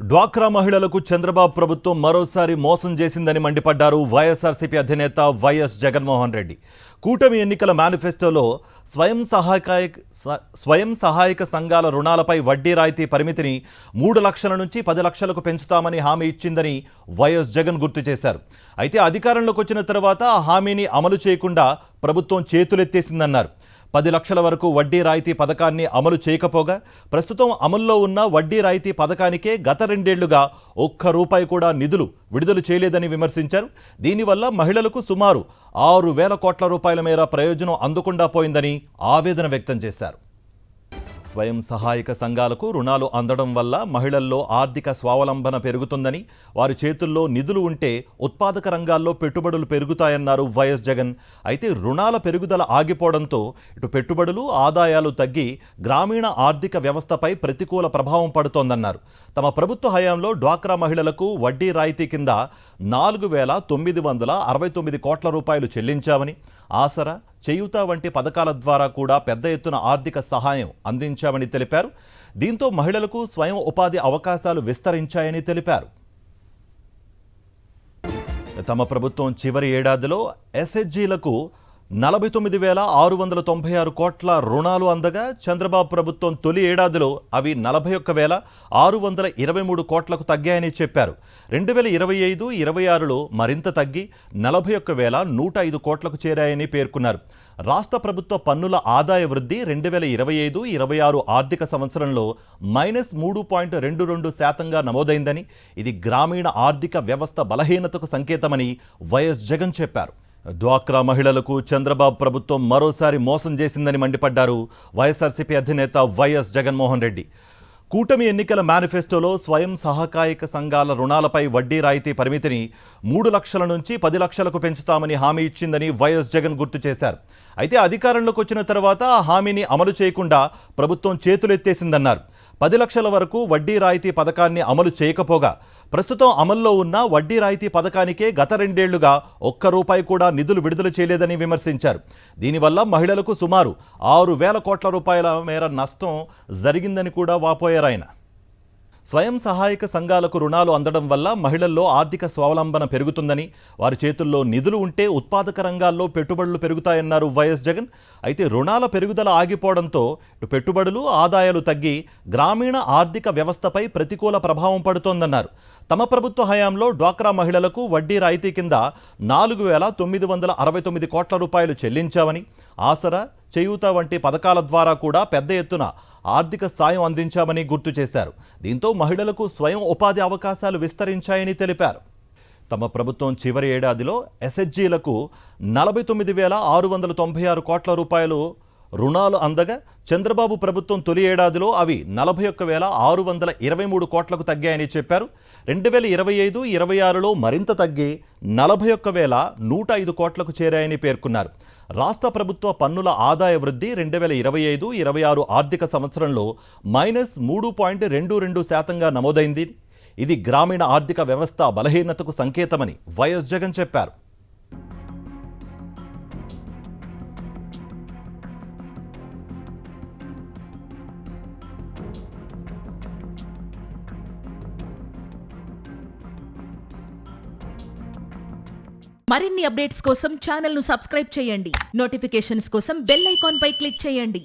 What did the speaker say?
డ్వాక్రా మహిళలకు చంద్రబాబు ప్రభుత్వం మరోసారి మోసం చేసిందని మండిపడ్డారు వైఎస్ఆర్సీపీ అధినేత వైఎస్ జగన్మోహన్ రెడ్డి. కూటమి ఎన్నికల మేనిఫెస్టోలో స్వయం సహాయక సంఘాల రుణాలపై వడ్డీ రాయితీ పరిమితిని 3 లక్షల నుంచి 10 లక్షలకు పెంచుతామని హామీ ఇచ్చిందని వైఎస్ జగన్ గుర్తు చేశారు. అయితే అధికారంలోకి వచ్చిన తర్వాత ఆ హామీని అమలు చేయకుండా ప్రభుత్వం చేతులెత్తేసిందన్నారు. 10 లక్షల వరకు వడ్డీ రాయితీ పథకాన్ని అమలు చేయకపోగా ప్రస్తుతం అమల్లో ఉన్న వడ్డీ రాయితీ పథకానికే గత 2 ఏళ్లుగా ఒక్క రూపాయి కూడా నిధులు విడుదల చేయలేదని విమర్శించారు. దీనివల్ల మహిళలకు సుమారు 6,000 కోట్ల రూపాయల మేర ప్రయోజనం అందకుండా పోయిందని ఆవేదన వ్యక్తం చేశారు. స్వయం సహాయక సంఘాలకు రుణాలు అందడం వల్ల మహిళల్లో ఆర్థిక స్వావలంబన పెరుగుతుందని, వారి చేతుల్లో నిధులు ఉంటే ఉత్పాదక రంగాల్లో పెట్టుబడులు పెరుగుతాయన్నారు వైఎస్ జగన్. అయితే రుణాల పెరుగుదల ఆగిపోవడంతో ఇటు పెట్టుబడులు, ఆదాయాలు తగ్గి గ్రామీణ ఆర్థిక వ్యవస్థపై ప్రతికూల ప్రభావం పడుతోందన్నారు. తమ ప్రభుత్వ హయాంలో డ్వాక్రా మహిళలకు వడ్డీ రాయితీ కింద 4,969 కోట్ల రూపాయలు చెల్లించామని, ఆసరా, చేయూత వంటి పథకాల ద్వారా కూడా పెద్ద ఎత్తున ఆర్థిక సహాయం అందించామని తెలిపారు. దీంతో మహిళలకు స్వయం ఉపాధి అవకాశాలు విస్తరించాయని తెలిపారు. తమ ప్రభుత్వం చివరి ఏడాదిలో ఎస్హెచ్జీలకు 49,696 కోట్ల రుణాలు అందగా చంద్రబాబు ప్రభుత్వం తొలి ఏడాదిలో అవి 41,623 కోట్లకు తగ్గాయని చెప్పారు. 2025-26లో మరింత తగ్గి 41,105 కోట్లకు చేరాయని పేర్కొన్నారు. రాష్ట్ర ప్రభుత్వ పన్నుల ఆదాయ వృద్ధి 2025-26 ఆర్థిక సంవత్సరంలో -3.22% నమోదైందని, ఇది గ్రామీణ ఆర్థిక వ్యవస్థ బలహీనతకు సంకేతమని వైఎస్ జగన్ చెప్పారు. డ్వాక్రా మహిళలకు చంద్రబాబు ప్రభుత్వం మరోసారి మోసం చేసిందని మండిపడ్డారు వైఎస్ఆర్సీపీ అధినేత వైఎస్ జగన్మోహన్ రెడ్డి. కూటమి ఎన్నికల మేనిఫెస్టోలో స్వయం సహాయక సంఘాల రుణాలపై వడ్డీ రాయితీ పరిమితిని 3 లక్షల నుంచి 10 లక్షలకు పెంచుతామని హామీ ఇచ్చిందని వైఎస్ జగన్ గుర్తు చేశారు. అయితే అధికారంలోకి వచ్చిన తర్వాత ఆ హామీని అమలు చేయకుండా ప్రభుత్వం చేతులెత్తేసిందన్నారు. 10 లక్షల వరకు వడ్డీ రాయితీ పథకాన్ని అమలు చేయకపోగా ప్రస్తుతం అమల్లో ఉన్న వడ్డీ రాయితీ పథకానికే గత 2 ఏళ్లుగా ఒక్క రూపాయి కూడా నిధులు విడుదల చేయలేదని విమర్శించారు. దీనివల్ల మహిళలకు సుమారు 6,000 కోట్ల రూపాయల మేర నష్టం జరిగిందని కూడా వాపోయారాయన. స్వయం సహాయక సంఘాలకు రుణాలు అందడం వల్ల మహిళల్లో ఆర్థిక స్వావలంబన పెరుగుతుందని, వారి చేతుల్లో నిధులు ఉంటే ఉత్పాదక రంగాల్లో పెట్టుబడులు పెరుగుతాయన్నారు వైఎస్ జగన్. అయితే రుణాల పెరుగుదల ఆగిపోవడంతో పెట్టుబడులు, ఆదాయాలు తగ్గి గ్రామీణ ఆర్థిక వ్యవస్థపై ప్రతికూల ప్రభావం పడుతోందన్నారు. తమ ప్రభుత్వ హయాంలో డ్వాక్రా మహిళలకు వడ్డీ రాయితీ కింద 4,969 కోట్ల రూపాయలు చెల్లించామని, ఆసరా, చేయూత వంటి పథకాల ద్వారా కూడా పెద్ద ఎత్తున ఆర్థిక సాయం అందించామని గుర్తు చేశారు. దీంతో మహిళలకు స్వయం ఉపాధి అవకాశాలు విస్తరించాయని తెలిపారు. తమ ప్రభుత్వం చివరి ఏడాదిలో ఎస్హెచ్జీలకు 49,696 కోట్ల రూపాయలు రుణాలు అందగా చంద్రబాబు ప్రభుత్వం తొలి ఏడాదిలో అవి 41,623 కోట్లకు తగ్గాయని చెప్పారు. 2025-26లో మరింత తగ్గి 41,105 కోట్లకు చేరాయని పేర్కొన్నారు. రాష్ట్ర ప్రభుత్వ పన్నుల ఆదాయ వృద్ధి 2025-26 ఆర్థిక సంవత్సరంలో -3.22% నమోదైంది. ఇది గ్రామీణ ఆర్థిక వ్యవస్థ బలహీనతకు సంకేతమని వైఎస్ జగన్ చెప్పారు. మరిన్ని అప్డేట్స్ కోసం ఛానల్ ను సబ్స్క్రైబ్ చేయండి. నోటిఫికేషన్స్ కోసం బెల్ ఐకాన్ పై క్లిక్ చేయండి.